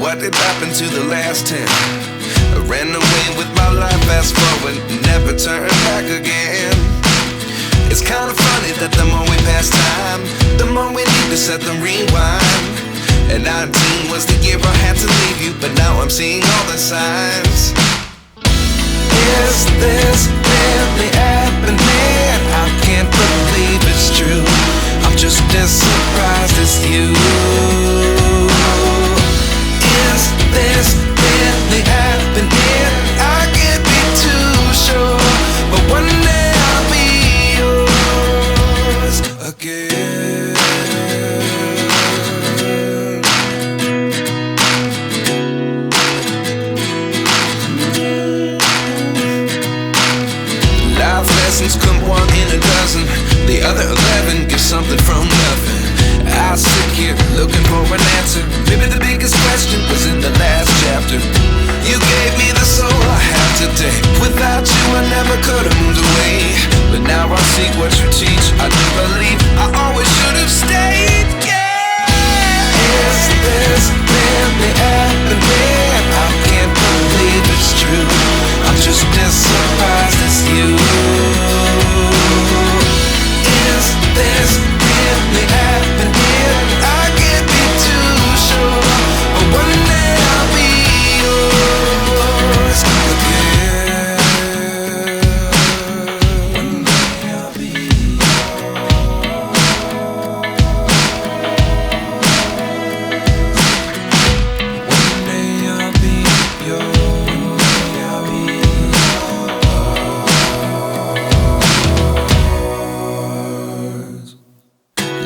what did happen to the last 10? I ran away with my life, fast forward, never turn back again. It's kind of funny that the more we pass time, the more we need to set them rewind. And 19 was the year I had to leave you, but now I'm seeing all the signs. Is this really happening? I can't believe it's true. I'm just as surprised as you. Is this really happening? I can't be too sure, but one day I'll be yours again. Life lessons come one in a dozen. The other 11 get something from nothing. I sit here looking for an answer. Maybe the biggest question was in the last chapter. You gave me the soul I have today. Without you I never could have moved away. But now I see what you teach. I do believe I always should have stayed. Yeah. Is this really happening? I can't believe it's true. I'm just as surprised as you. Is this really happening? I can't be too sure, but one day I'll be yours again. One day I'll be yours. One day I'll be yours. One day I'll be yours.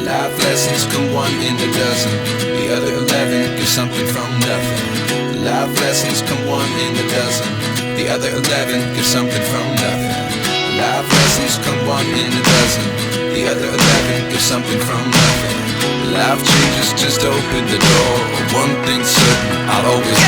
Life lessons come one in a dozen. The other 11 give something from nothing. Life lessons come one in a dozen. The other 11 give something from nothing. Life lessons come one in a dozen. The other 11 give something from nothing. Life changes just open the door. One thing's certain, I'll always